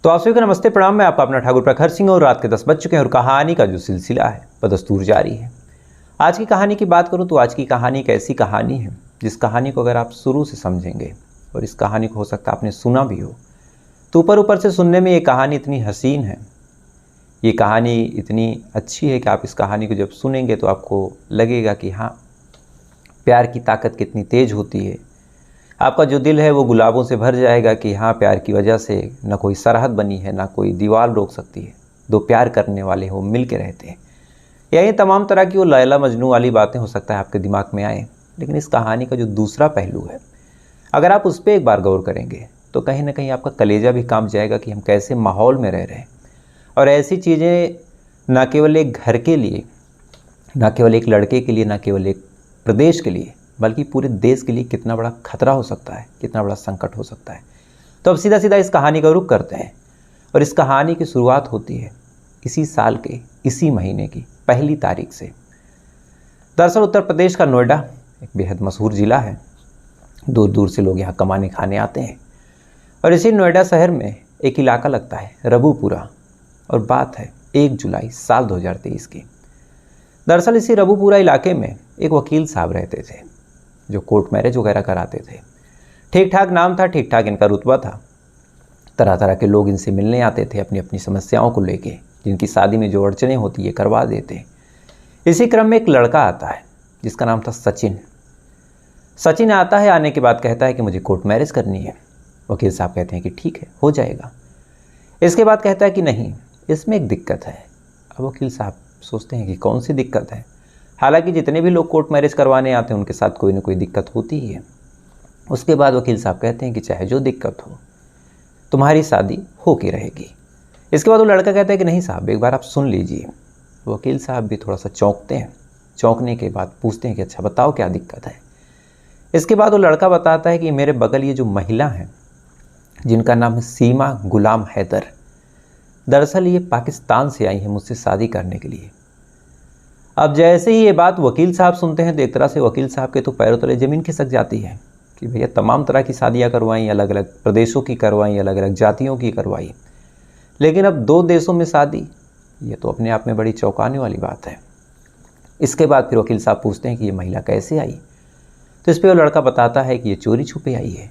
तो आप सभी को नमस्ते प्रणाम। मैं आपका अपना ठाकुर प्रखर सिंह और रात के 10 बज चुके हैं और कहानी का जो सिलसिला है बदस्तूर जारी है। आज की कहानी की बात करूं तो आज की कहानी एक ऐसी कहानी है जिस कहानी को अगर आप शुरू से समझेंगे और इस कहानी को हो सकता है आपने सुना भी हो, तो ऊपर ऊपर से सुनने में ये कहानी इतनी हसीन है, ये कहानी इतनी अच्छी है कि आप इस कहानी को जब सुनेंगे तो आपको लगेगा कि हाँ, प्यार की ताकत कितनी तेज़ होती है। आपका जो दिल है वो गुलाबों से भर जाएगा कि हाँ, प्यार की वजह से न कोई सरहद बनी है, ना कोई दीवार रोक सकती है। दो प्यार करने वाले हो मिल के रहते हैं। या ये तमाम तरह की वो लैला मजनू वाली बातें हो सकता है आपके दिमाग में आए, लेकिन इस कहानी का जो दूसरा पहलू है, अगर आप उस पर एक बार गौर करेंगे तो कहीं ना कहीं आपका कलेजा भी कांप जाएगा कि हम कैसे माहौल में रह रहे हैं। और ऐसी चीज़ें ना केवल एक घर के लिए, ना केवल एक लड़के के लिए, ना केवल एक प्रदेश के लिए, बल्कि पूरे देश के लिए कितना बड़ा खतरा हो सकता है, कितना बड़ा संकट हो सकता है। तो अब सीधा सीधा इस कहानी का रुख करते हैं और इस कहानी की शुरुआत होती है इसी साल के इसी महीने की 1 तारीख से। दरअसल उत्तर प्रदेश का नोएडा एक बेहद मशहूर ज़िला है। दूर दूर से लोग यहाँ कमाने खाने आते हैं और इसी नोएडा शहर में एक इलाका लगता है रबूपुरा, और बात है 1 जुलाई साल 2023 की। दरअसल इसी रबूपुरा इलाके में एक वकील साहब रहते थे जो कोर्ट मैरिज वगैरह कराते थे। ठीक ठाक नाम था, ठीक ठाक इनका रुतबा था। तरह तरह के लोग इनसे मिलने आते थे अपनी अपनी समस्याओं को लेके, जिनकी शादी में जो अड़चनें होती है करवा देते। इसी क्रम में एक लड़का आता है जिसका नाम था सचिन। सचिन आता है, आने के बाद कहता है कि मुझे कोर्ट मैरिज करनी है। वकील साहब कहते हैं कि ठीक है, हो जाएगा। इसके बाद कहता है कि नहीं, इसमें एक दिक्कत है। अब वकील साहब सोचते हैं कि कौन सी दिक्कत है। हालांकि जितने भी लोग कोर्ट मैरिज करवाने आते हैं उनके साथ कोई ना कोई दिक्कत होती ही है। उसके बाद वकील साहब कहते हैं कि चाहे जो दिक्कत हो, तुम्हारी शादी हो के रहेगी। इसके बाद वो लड़का कहता है कि नहीं साहब, एक बार आप सुन लीजिए। वकील साहब भी थोड़ा सा चौंकते हैं। चौंकने के बाद पूछते हैं कि अच्छा बताओ क्या दिक्कत है। इसके बाद वो लड़का बताता है कि मेरे बगल ये जो महिला हैं जिनका नाम है सीमा गुलाम हैदर, दरअसल ये पाकिस्तान से आई है मुझसे शादी करने के लिए। अब जैसे ही ये बात वकील साहब सुनते हैं तो एक तरह से वकील साहब के तो पैरों तले ज़मीन खिसक जाती है कि भैया तमाम तरह की शादियाँ करवाई, अलग अलग प्रदेशों की करवाई, अलग अलग जातियों की करवाई, लेकिन अब 2 देशों में शादी, ये तो अपने आप में बड़ी चौंकाने वाली बात है। इसके बाद फिर वकील साहब पूछते हैं कि ये महिला कैसे आई। तो इस पर वो लड़का बताता है कि ये चोरी छुपे आई है।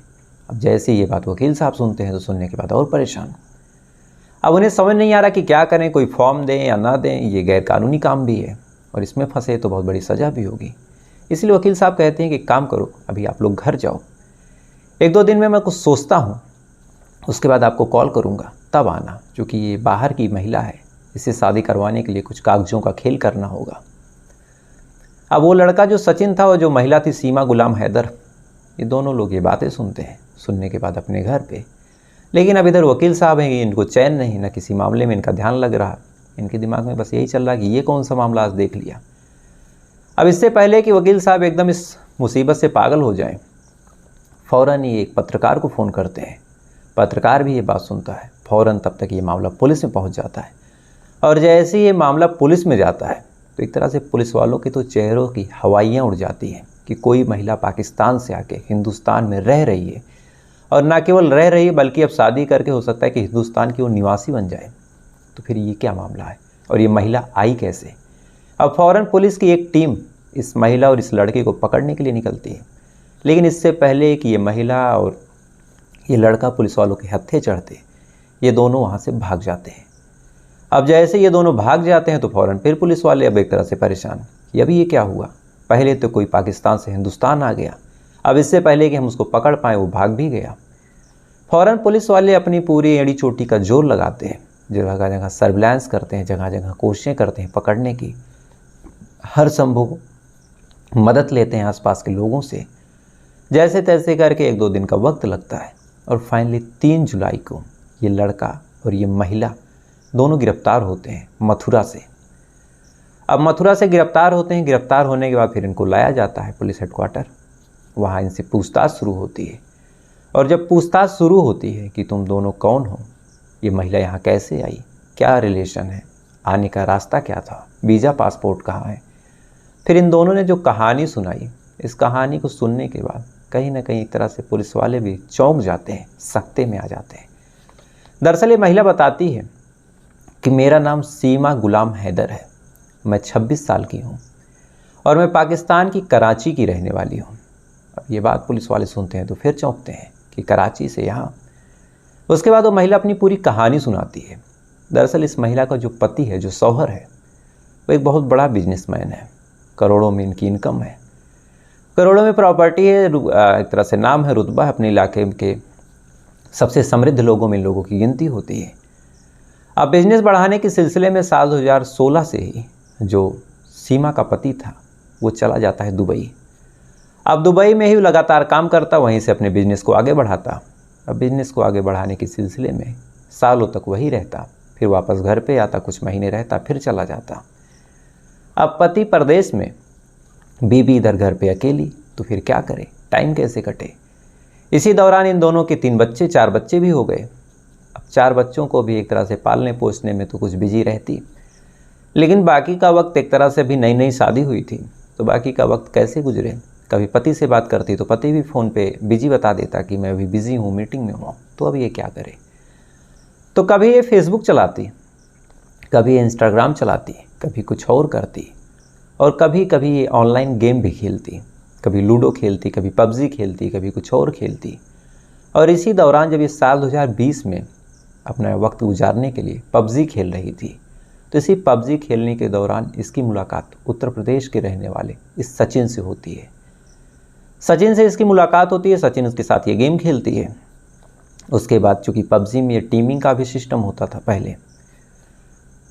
अब जैसे ये बात वकील साहब सुनते हैं तो सुनने के बाद और परेशान। अब उन्हें समझ नहीं आ रहा कि क्या करें, कोई फॉर्म दें या ना दें, ये गैरकानूनी काम भी है और इसमें फंसे तो बहुत बड़ी सज़ा भी होगी। इसलिए वकील साहब कहते हैं कि काम करो, अभी आप लोग घर जाओ, 1-2 दिन में मैं कुछ सोचता हूँ, उसके बाद आपको कॉल करूँगा, तब आना, क्योंकि ये बाहर की महिला है, इसे शादी करवाने के लिए कुछ कागजों का खेल करना होगा। अब वो लड़का जो सचिन था और जो महिला थी सीमा गुलाम हैदर, ये दोनों लोग ये बातें सुनते हैं। सुनने के बाद अपने घर पे, लेकिन अब इधर वकील साहब हैं, इनको चैन नहीं, ना किसी मामले में इनका ध्यान लग रहा। इनके दिमाग में बस यही चल रहा कि ये कौन सा मामला आज देख लिया। अब इससे पहले कि वकील साहब एकदम इस मुसीबत से पागल हो जाएं, फ़ौरन ही एक पत्रकार को फ़ोन करते हैं। पत्रकार भी ये बात सुनता है। फ़ौरन तब तक ये मामला पुलिस में पहुंच जाता है और जैसे ही ये मामला पुलिस में जाता है तो एक तरह से पुलिस वालों के तो चेहरों की हवाइयाँ उड़ जाती हैं कि कोई महिला पाकिस्तान से आके हिंदुस्तान में रह रही है, और ना केवल रह रही है बल्कि अब शादी करके हो सकता है कि हिंदुस्तान की वो निवासी बन जाए। तो फिर ये क्या मामला है और ये महिला आई कैसे। अब फ़ौरन पुलिस की एक टीम इस महिला और इस लड़के को पकड़ने के लिए निकलती है, लेकिन इससे पहले कि ये महिला और ये लड़का पुलिस वालों के हत्थे चढ़ते, ये दोनों वहाँ से भाग जाते हैं। अब जैसे ये दोनों भाग जाते हैं तो फ़ौरन फिर पुलिस वाले अब एक तरह से परेशान कि अभी ये क्या हुआ। पहले तो कोई पाकिस्तान से हिंदुस्तान आ गया, अब इससे पहले कि हम उसको पकड़ पाएँ वो भाग भी गया। फ़ौरन पुलिस वाले अपनी पूरी एड़ी चोटी का जोर लगाते हैं, जगह जगह सर्विलांस करते हैं, जगह जगह कोशिशें करते हैं पकड़ने की, हर संभव मदद लेते हैं आसपास के लोगों से। जैसे तैसे करके 1-2 दिन का वक्त लगता है और फाइनली 3 जुलाई को ये लड़का और ये महिला दोनों गिरफ्तार होते हैं मथुरा से। अब मथुरा से गिरफ्तार होते हैं। गिरफ्तार होने के बाद फिर इनको लाया जाता है पुलिस हेडक्वार्टर। वहाँ इनसे पूछताछ शुरू होती है और जब पूछताछ शुरू होती है कि तुम दोनों कौन हो, ये महिला यहाँ कैसे आई, क्या रिलेशन है, आने का रास्ता क्या था, वीज़ा पासपोर्ट कहाँ है, फिर इन दोनों ने जो कहानी सुनाई, इस कहानी को सुनने के बाद कहीं ना कहीं एक तरह से पुलिस वाले भी चौंक जाते हैं, सख्ते में आ जाते हैं। दरअसल ये महिला बताती है कि मेरा नाम सीमा गुलाम हैदर है, मैं 26 साल की हूँ और मैं पाकिस्तान की कराची की रहने वाली हूँ। अब ये बात पुलिस वाले सुनते हैं तो फिर चौंकते हैं कि कराची से यहाँ। उसके बाद वो महिला अपनी पूरी कहानी सुनाती है। दरअसल इस महिला का जो पति है, जो शौहर है, वो एक बहुत बड़ा बिजनेसमैन है, करोड़ों में इनकी इनकम है, करोड़ों में प्रॉपर्टी है, एक तरह से नाम है, रुतबा है, अपने इलाके के सबसे समृद्ध लोगों में इन लोगों की गिनती होती है। अब बिजनेस बढ़ाने के सिलसिले में साल 2016 से ही जो सीमा का पति था वो चला जाता है दुबई। अब दुबई में ही लगातार काम करता, वहीं से अपने बिजनेस को आगे बढ़ाता। अब बिजनेस को आगे बढ़ाने के सिलसिले में सालों तक वही रहता, फिर वापस घर पे आता, कुछ महीने रहता, फिर चला जाता। अब पति परदेश में, बीबी इधर घर पे अकेली, तो फिर क्या करे, टाइम कैसे कटे। इसी दौरान इन दोनों के 3 बच्चे, 4 बच्चे भी हो गए। अब 4 बच्चों को भी एक तरह से पालने पोसने में तो कुछ बिजी रहती, लेकिन बाकी का वक्त एक तरह से अभी नई नई शादी हुई थी, तो बाकी का वक्त कैसे गुजरे। कभी पति से बात करती तो पति भी फ़ोन पे बिजी बता देता कि मैं अभी बिज़ी हूँ, मीटिंग में हूँ, तो अब ये क्या करे। तो कभी ये फेसबुक चलाती, कभी ये इंस्टाग्राम चलाती, कभी कुछ और करती, और कभी कभी ये ऑनलाइन गेम भी खेलती, कभी लूडो खेलती, कभी पबजी खेलती, कभी कुछ और खेलती। और इसी दौरान जब ये साल 2020 में अपना वक्त गुजारने के लिए पबजी खेल रही थी, तो इसी पबजी खेलने के दौरान इसकी मुलाकात उत्तर प्रदेश के रहने वाले इस सचिन से होती है। सचिन से इसकी मुलाकात होती है, सचिन उसके साथ ये गेम खेलती है। उसके बाद चूँकि पबजी में ये टीमिंग का भी सिस्टम होता था पहले,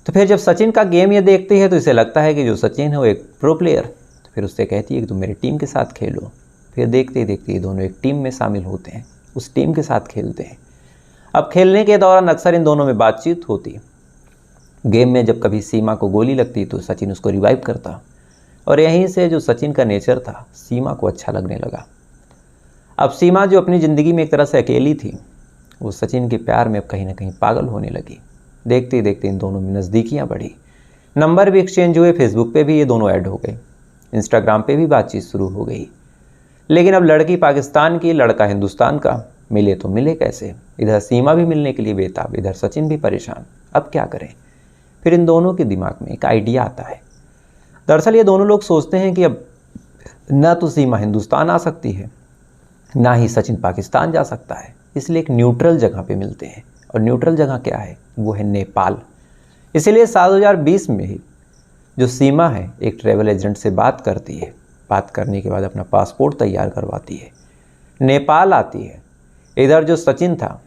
तो फिर जब सचिन का गेम ये देखती है तो इसे लगता है कि जो सचिन है वो एक प्रो प्लेयर, तो फिर उससे कहती है कि तुम मेरी टीम के साथ खेलो। फिर देखते ही देखते ये दोनों एक टीम में शामिल होते हैं, उस टीम के साथ खेलते हैं। अब खेलने के दौरान अक्सर इन दोनों में बातचीत होती। गेम में जब कभी सीमा को गोली लगती तो सचिन उसको रिवाइव करता, और यहीं से जो सचिन का नेचर था सीमा को अच्छा लगने लगा। अब सीमा जो अपनी ज़िंदगी में एक तरह से अकेली थी, वो सचिन के प्यार में अब कहीं ना कहीं पागल होने लगी। देखते ही देखते इन दोनों में नज़दीकियाँ बढ़ी, नंबर भी एक्सचेंज हुए, फेसबुक पे भी ये दोनों ऐड हो गए, इंस्टाग्राम पे भी बातचीत शुरू हो गई। लेकिन अब लड़की पाकिस्तान की, लड़का हिंदुस्तान का, मिले तो मिले कैसे। इधर सीमा भी मिलने के लिए बेताब, इधर सचिन भी परेशान, अब क्या करें। फिर इन दोनों के दिमाग में एक आइडिया आता है। दरअसल ये दोनों लोग सोचते हैं कि अब ना तो सीमा हिंदुस्तान आ सकती है, ना ही सचिन पाकिस्तान जा सकता है, इसलिए एक न्यूट्रल जगह पे मिलते हैं। और न्यूट्रल जगह क्या है, वो है नेपाल। इसीलिए साल 2020 में ही जो सीमा है एक ट्रैवल एजेंट से बात करती है, बात करने के बाद अपना पासपोर्ट तैयार करवाती है, नेपाल आती है। इधर जो सचिन था,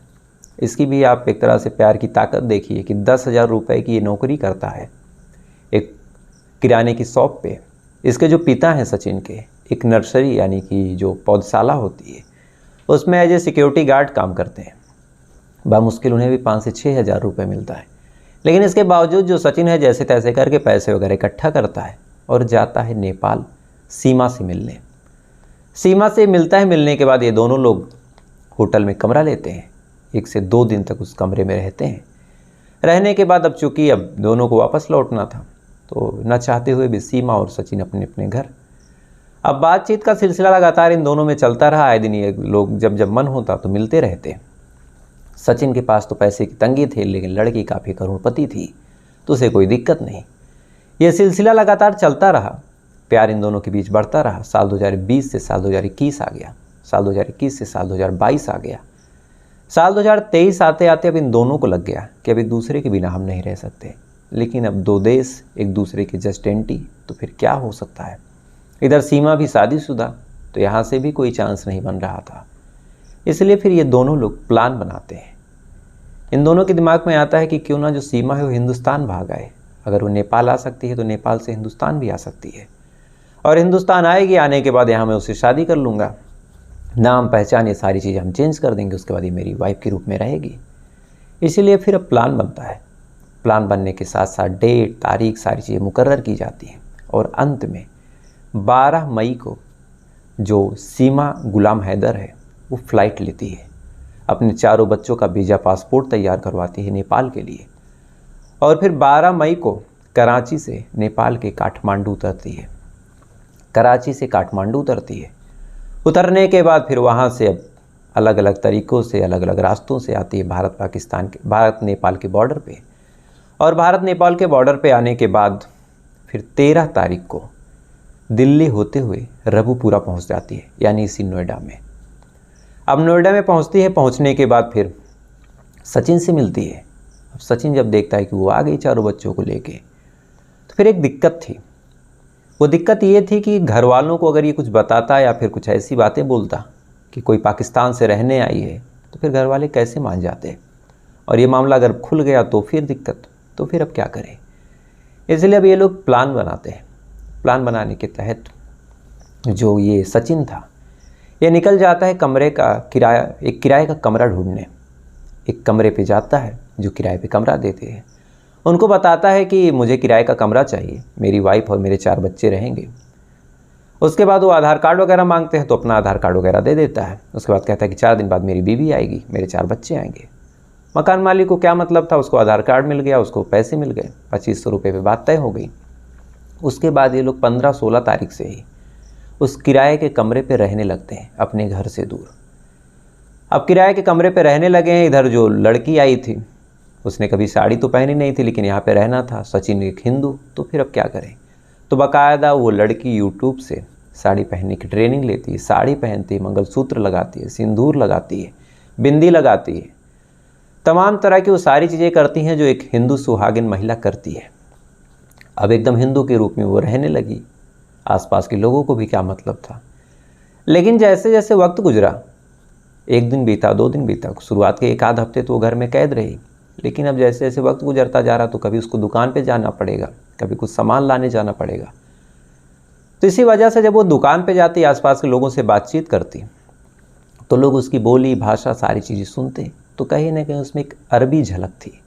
इसकी भी आप एक तरह से प्यार की ताकत देखिए कि 10,000 रुपये की ये नौकरी करता है एक किराने की शॉप पे। इसके जो पिता हैं सचिन के, एक नर्सरी यानी कि जो पौधशाला होती है, उसमें एज ए सिक्योरिटी गार्ड काम करते हैं। बामुश्किल उन्हें भी 5 से 6,000 रुपये मिलता है। लेकिन इसके बावजूद जो सचिन है जैसे तैसे करके पैसे वगैरह इकट्ठा करता है और जाता है नेपाल सीमा से मिलने। सीमा से मिलता है, मिलने के बाद ये दोनों लोग होटल में कमरा लेते हैं, 1 से 2 दिन तक उस कमरे में रहते हैं। रहने के बाद अब चूँकि अब दोनों को वापस लौटना था, तो न चाहते हुए भी सीमा और सचिन अपने अपने घर। अब बातचीत का सिलसिला लगातार इन दोनों में चलता रहा। आए दिन ये लोग जब जब मन होता तो मिलते रहते। सचिन के पास तो पैसे की तंगी थी, लेकिन लड़की काफ़ी करोड़पति थी, तो उसे कोई दिक्कत नहीं। ये सिलसिला लगातार चलता रहा, प्यार इन दोनों के बीच बढ़ता रहा। साल 2020 से साल 2021 आ गया, साल 2021 से साल 2022 आ गया। साल 2023 आते आते अब इन दोनों को लग गया कि अब एक दूसरे के बिना हम नहीं रह सकते। लेकिन अब 2 देश एक दूसरे के जस्ट एंटी, तो फिर क्या हो सकता है। इधर सीमा भी शादीशुदा, तो यहाँ से भी कोई चांस नहीं बन रहा था। इसलिए फिर ये दोनों लोग प्लान बनाते हैं। इन दोनों के दिमाग में आता है कि क्यों ना जो सीमा है वो हिंदुस्तान भाग आए। अगर वो नेपाल आ सकती है तो नेपाल से हिंदुस्तान भी आ सकती है, और हिंदुस्तान आएगी, आने के बाद यहाँ मैं उससे शादी कर लूँगा, नाम पहचान ये सारी चीज़ें हम चेंज कर देंगे, उसके बाद ये मेरी वाइफ के रूप में रहेगी। इसीलिए फिर अब प्लान बनता है। प्लान बनने के साथ साथ डेट, तारीख, सारी चीज़ें मुकर्रर की जाती हैं, और अंत में 12 मई को जो सीमा गुलाम हैदर है वो फ़्लाइट लेती है, अपने 4 बच्चों का वीज़ा पासपोर्ट तैयार करवाती है नेपाल के लिए, और फिर 12 मई को कराची से नेपाल के काठमांडू उतरती है। कराची से काठमांडू उतरती है। उतरने के बाद फिर वहाँ से अब अलग अलग तरीक़ों से, अलग अलग रास्तों से आती है भारत नेपाल के बॉर्डर पे। और भारत नेपाल के बॉर्डर पे आने के बाद फिर 13 तारीख को दिल्ली होते हुए रबुपुरा पहुंच जाती है, यानी इसी नोएडा में। अब नोएडा में पहुंचती है, पहुंचने के बाद फिर सचिन से मिलती है। अब सचिन जब देखता है कि वो आ गई चारों बच्चों को लेके, तो फिर एक दिक्कत थी। वो दिक्कत ये थी कि घर वालों को अगर ये कुछ बताता या फिर कुछ ऐसी बातें बोलता कि कोई पाकिस्तान से रहने आई है, तो फिर घर वाले कैसे मान जाते। और ये मामला अगर खुल गया तो फिर दिक्कत, तो फिर अब क्या करें। इसलिए अब ये लोग प्लान बनाते हैं। प्लान बनाने के तहत जो ये सचिन था, ये निकल जाता है एक किराए का कमरा ढूंढने। एक कमरे पे जाता है जो किराए पे कमरा देते हैं। उनको बताता है कि मुझे किराए का कमरा चाहिए, मेरी वाइफ और मेरे 4 बच्चे रहेंगे। उसके बाद वो आधार कार्ड वगैरह मांगते हैं, तो अपना आधार कार्ड वगैरह दे देता है। उसके बाद कहता है कि 4 दिन बाद मेरी बीवी आएगी, मेरे 4 बच्चे आएंगे। मकान मालिक को क्या मतलब था, उसको आधार कार्ड मिल गया, उसको पैसे मिल गए, 2500 रुपये पे बात तय हो गई। उसके बाद ये लोग 15-16 तारीख से ही उस किराए के कमरे पे रहने लगते हैं, अपने घर से दूर। अब किराए के कमरे पे रहने लगे हैं। इधर जो लड़की आई थी, उसने कभी साड़ी तो पहनी नहीं थी, लेकिन यहाँ पे रहना था। सचिन एक हिंदू, तो फिर अब क्या करें। तो बाकायदा वो लड़की यूट्यूब से साड़ी पहनने की ट्रेनिंग लेती है, साड़ी पहनती है, मंगलसूत्र लगाती है, सिंदूर लगाती है, बिंदी लगाती है, तमाम तरह की वो सारी चीज़ें करती हैं जो एक हिंदू सुहागिन महिला करती है। अब एकदम हिंदू के रूप में वो रहने लगी। आसपास के लोगों को भी क्या मतलब था। लेकिन जैसे जैसे वक्त गुजरा, 1 दिन बीता, 2 दिन बीता, शुरुआत के 1 आध हफ्ते तो वो घर में कैद रही। लेकिन अब जैसे जैसे वक्त गुजरता जा रहा, तो कभी उसको दुकान पे जाना पड़ेगा, कभी कुछ सामान लाने जाना पड़ेगा। तो इसी वजह से जब वो दुकान पे जाती, आसपास के लोगों से बातचीत करती, तो लोग उसकी बोली भाषा सारी चीज़ें सुनते, तो कहीं ना कहीं उसमें एक अरबी झलक थी।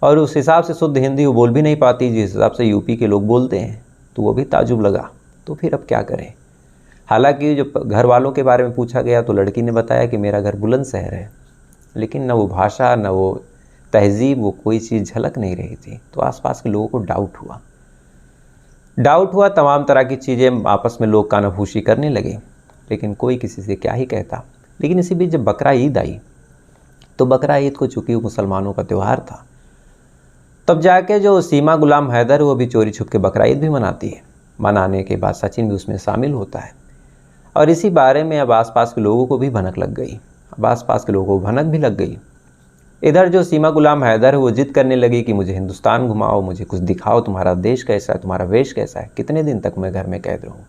और उस हिसाब से शुद्ध हिंदी वो बोल भी नहीं पाती जिस हिसाब से यूपी के लोग बोलते हैं। तो वो भी ताजुब लगा। तो फिर अब क्या करें। हालांकि जो घर वालों के बारे में पूछा गया, तो लड़की ने बताया कि मेरा घर बुलंदशहर है, लेकिन न वो भाषा, न वो तहजीब, वो कोई चीज़ झलक नहीं रही थी। तो आसपास के लोगों को डाउट हुआ। तमाम तरह की चीज़ें आपस में लोग कानाफूसी करने लगे, लेकिन कोई किसी से क्या ही कहता। लेकिन इसी बीच जब बकरा ईद आई, तो बकरा ईद को चूँकि मुसलमानों का त्यौहार था, तब जाके जो सीमा गुलाम हैदर, वो भी चोरी छुप के बकरा ईद भी मनाती है। मनाने के बाद सचिन भी उसमें शामिल होता है। और इसी बारे में अब आसपास के लोगों को भी भनक लग गई। अब आसपास के लोगों को भनक भी लग गई। इधर जो सीमा गुलाम हैदर है, वो जिद करने लगी कि मुझे हिंदुस्तान घुमाओ, मुझे कुछ दिखाओ, तुम्हारा देश कैसा है, तुम्हारा वेश कैसा है, कितने दिन तक मैं घर में कैद रहूँ।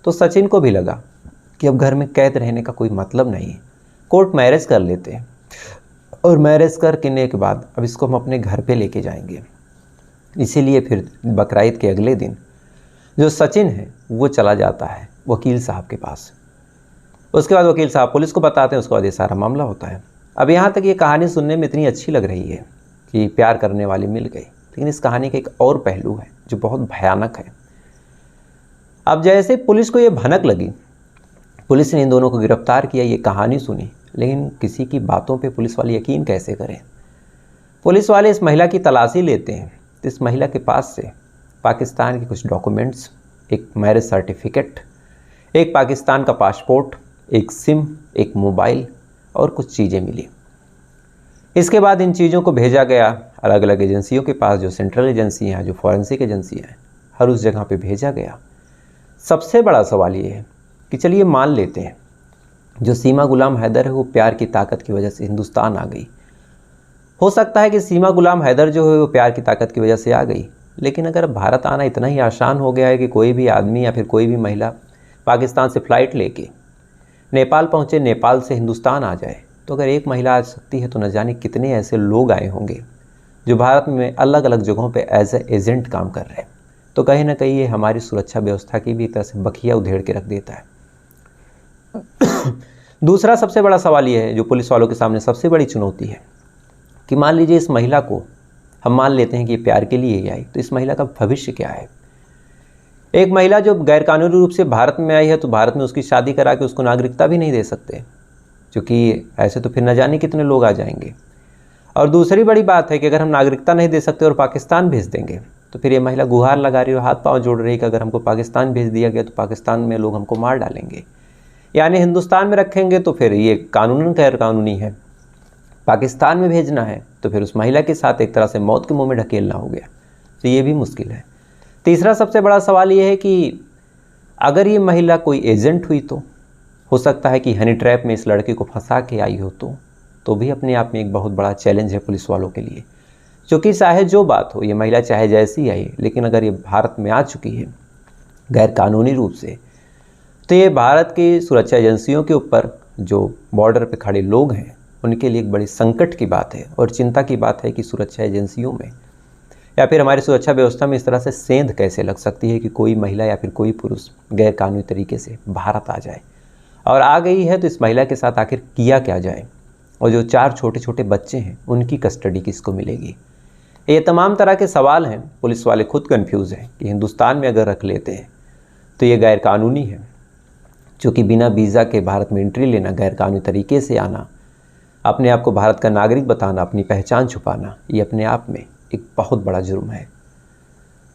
तो सचिन को भी लगा कि अब घर में कैद रहने का कोई मतलब नहीं है, कोर्ट मैरिज कर लेते हैं। और मैरिज करने के बाद अब इसको हम अपने घर पे लेके जाएंगे। इसीलिए फिर बकरा ईद के अगले दिन जो सचिन है, वो चला जाता है वकील साहब के पास। उसके बाद वकील साहब पुलिस को बताते हैं। उसके बाद ये सारा मामला होता है। अब यहाँ तक ये कहानी सुनने में इतनी अच्छी लग रही है कि प्यार करने वाली मिल गई, लेकिन इस कहानी का एक और पहलू है जो बहुत भयानक है। अब जैसे पुलिस को ये भनक लगी, पुलिस ने इन दोनों को गिरफ्तार किया, ये कहानी सुनी, लेकिन किसी की बातों पे पुलिस वाले यकीन कैसे करें। पुलिस वाले इस महिला की तलाशी लेते हैं। तो इस महिला के पास से पाकिस्तान के कुछ डॉक्यूमेंट्स, एक मैरिज सर्टिफिकेट, एक पाकिस्तान का पासपोर्ट, एक सिम, एक मोबाइल और कुछ चीज़ें मिली। इसके बाद इन चीज़ों को भेजा गया अलग अलग एजेंसियों के पास, जो सेंट्रल एजेंसी हैं, जो फॉरेंसिक एजेंसी हैं, हर उस जगह पे भेजा गया। सबसे बड़ा सवाल ये है कि चलिए मान लेते हैं जो सीमा गुलाम हैदर है, वो प्यार की ताकत की वजह से हिंदुस्तान आ गई। हो सकता है कि सीमा गुलाम हैदर जो है वो प्यार की ताकत की वजह से आ गई, लेकिन अगर भारत आना इतना ही आसान हो गया है कि कोई भी आदमी या फिर कोई भी महिला पाकिस्तान से फ़्लाइट लेके नेपाल पहुँचे, नेपाल से हिंदुस्तान आ जाए, तो अगर एक महिला आ सकती है, तो न जाने कितने ऐसे लोग आए होंगे जो भारत में अलग अलग जगहों पे एज ए एजेंट काम कर रहे हैं। तो कहीं ना कहीं ये हमारी सुरक्षा व्यवस्था की भी एक तरह से बखिया उधेड़ के रख देता है। दूसरा सबसे बड़ा सवाल ये है, जो पुलिस वालों के सामने सबसे बड़ी चुनौती है, कि मान लीजिए इस महिला को हम मान लेते हैं कि ये प्यार के लिए ही आई, तो इस महिला का भविष्य क्या है। एक महिला जो गैरकानूनी रूप से भारत में आई है, तो भारत में उसकी शादी करा के उसको नागरिकता भी नहीं दे सकते, क्योंकि ऐसे तो फिर न जाने कितने लोग आ जाएंगे। और दूसरी बड़ी बात है कि अगर हम नागरिकता नहीं दे सकते और पाकिस्तान भेज देंगे, तो फिर ये महिला गुहार लगा रही और हाथ पांव जोड़ रही कि अगर हमको पाकिस्तान भेज दिया गया तो पाकिस्तान में लोग हमको मार डालेंगे। यानी हिंदुस्तान में रखेंगे तो फिर ये कानूनन गैर कानूनी है, पाकिस्तान में भेजना है तो फिर उस महिला के साथ एक तरह से मौत के मुंह में ढकेलना हो गया, तो ये भी मुश्किल है। तीसरा सबसे बड़ा सवाल ये है कि अगर ये महिला कोई एजेंट हुई तो हो सकता है कि हनी ट्रैप में इस लड़के को फंसा के आई हो, तो भी अपने आप में एक बहुत बड़ा चैलेंज है पुलिस वालों के लिए। क्योंकि चाहे जो बात हो, ये महिला चाहे जैसी आई, लेकिन अगर ये भारत में आ चुकी है गैर कानूनी रूप से, तो ये भारत की सुरक्षा एजेंसियों के ऊपर जो बॉर्डर पे खड़े लोग हैं उनके लिए एक बड़ी संकट की बात है और चिंता की बात है कि सुरक्षा एजेंसियों में या फिर हमारी सुरक्षा व्यवस्था में इस तरह से सेंध कैसे लग सकती है कि कोई महिला या फिर कोई पुरुष गैर कानूनी तरीके से भारत आ जाए, और आ गई है तो इस महिला के साथ आखिर किया क्या जाए, और जो 4 छोटे छोटे बच्चे हैं उनकी कस्टडी किसको मिलेगी। ये तमाम तरह के सवाल हैं। पुलिस वाले खुद कंफ्यूज हैं कि हिंदुस्तान में अगर रख लेते हैं तो ये गैर कानूनी है, चूँकि बिना वीज़ा के भारत में एंट्री लेना, गैर कानूनी तरीके से आना, अपने आप को भारत का नागरिक बताना, अपनी पहचान छुपाना, ये अपने आप में एक बहुत बड़ा जुर्म है।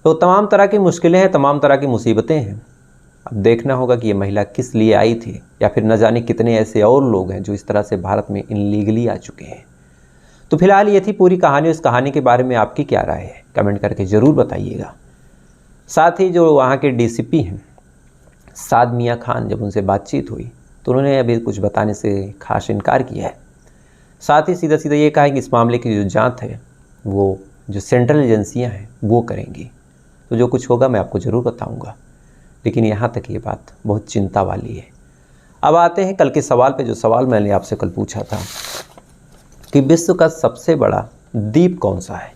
तो तमाम तरह की मुश्किलें हैं, तमाम तरह की मुसीबतें हैं। अब देखना होगा कि ये महिला किस लिए आई थी, या फिर न जाने कितने ऐसे और लोग हैं जो इस तरह से भारत में इनलीगली आ चुके हैं। तो फिलहाल ये थी पूरी कहानी। इस कहानी के बारे में आपकी क्या राय है, कमेंट करके ज़रूर बताइएगा। साथ ही जो वहाँ के डीसीपी हैं साद मियाँ खान, जब उनसे बातचीत हुई तो उन्होंने अभी कुछ बताने से खास इनकार किया है। साथ ही सीधा सीधा ये कहा है कि इस मामले की जो जाँच है वो जो सेंट्रल एजेंसियाँ हैं वो करेंगी। तो जो कुछ होगा मैं आपको ज़रूर बताऊँगा, लेकिन यहाँ तक ये बात बहुत चिंता वाली है। अब आते हैं कल के सवाल पे। जो सवाल मैंने आपसे कल पूछा था कि विश्व का सबसे बड़ा द्वीप कौन सा है,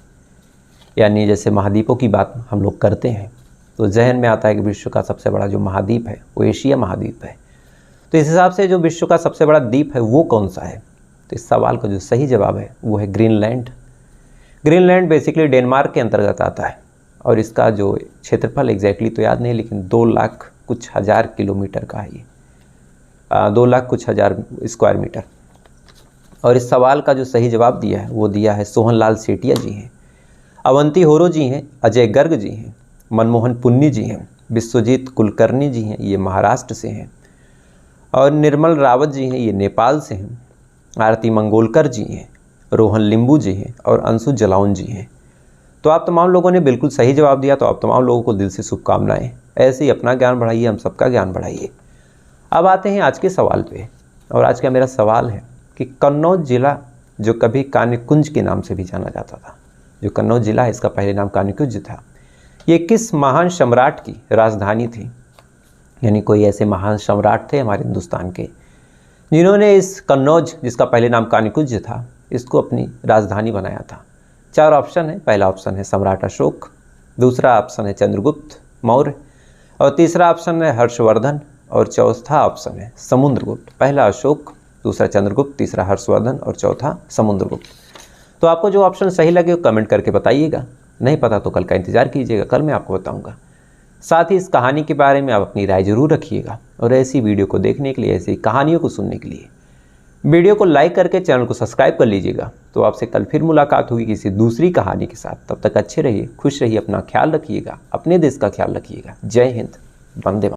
यानी जैसे महाद्वीपों की बात हम लोग करते हैं तो जहन में आता है कि विश्व का सबसे बड़ा जो महाद्वीप है वो एशिया महाद्वीप है। तो इस हिसाब से जो विश्व का सबसे बड़ा द्वीप है वो कौन सा है, तो इस सवाल का जो सही जवाब है वो है ग्रीनलैंड। ग्रीनलैंड बेसिकली डेनमार्क के अंतर्गत आता है और इसका जो क्षेत्रफल एग्जैक्टली तो याद नहीं, लेकिन 2 लाख कुछ हज़ार किलोमीटर का है ये, 2 लाख कुछ हज़ार स्क्वायर मीटर। और इस सवाल का जो सही जवाब दिया है वो दिया है सोहनलाल सेठिया जी हैं, अवंती होरो जी हैं, अजय गर्ग जी हैं, मनमोहन पुन्नी जी हैं, विश्वजीत कुलकर्णी जी हैं, ये महाराष्ट्र से हैं, और निर्मल रावत जी हैं, ये नेपाल से हैं, आरती मंगोलकर जी हैं, रोहन लिंबू जी हैं और अंशु जलाउन जी हैं। तो आप तमाम लोगों ने बिल्कुल सही जवाब दिया, तो आप तमाम लोगों को दिल से शुभकामनाएं। ऐसे ही अपना ज्ञान बढ़ाइए, हम सबका ज्ञान बढ़ाइए। अब आते हैं आज के सवाल पे, और आज का मेरा सवाल है कि कन्नौज जिला जो कभी कान्यकुंज के नाम से भी जाना जाता था, जो कन्नौज जिला है इसका पहले नाम कान्यकुंज था, ये किस महान सम्राट की राजधानी थी। यानी कोई ऐसे महान सम्राट थे हमारे हिंदुस्तान के जिन्होंने इस कन्नौज, जिसका पहले नाम कान्यकुंज था, इसको अपनी राजधानी बनाया था। 4 ऑप्शन है। पहला ऑप्शन है सम्राट अशोक, दूसरा ऑप्शन है चंद्रगुप्त मौर्य, और तीसरा ऑप्शन है हर्षवर्धन, और चौथा ऑप्शन है समुद्रगुप्त। पहला अशोक, दूसरा चंद्रगुप्त, तीसरा हर्षवर्धन और चौथा समुद्रगुप्त। तो आपको जो ऑप्शन सही लगे वो कमेंट करके बताइएगा। नहीं पता तो कल का इंतज़ार कीजिएगा, कल मैं आपको बताऊंगा। साथ ही इस कहानी के बारे में आप अपनी राय जरूर रखिएगा, और ऐसी वीडियो को देखने के लिए, ऐसी कहानियों को सुनने के लिए वीडियो को लाइक करके चैनल को सब्सक्राइब कर लीजिएगा। तो आपसे कल फिर मुलाकात होगी किसी दूसरी कहानी के साथ। तब तक अच्छे रहिए, खुश रहिए, अपना ख्याल रखिएगा, अपने देश का ख्याल रखिएगा। जय हिंद, वंदे मातरम।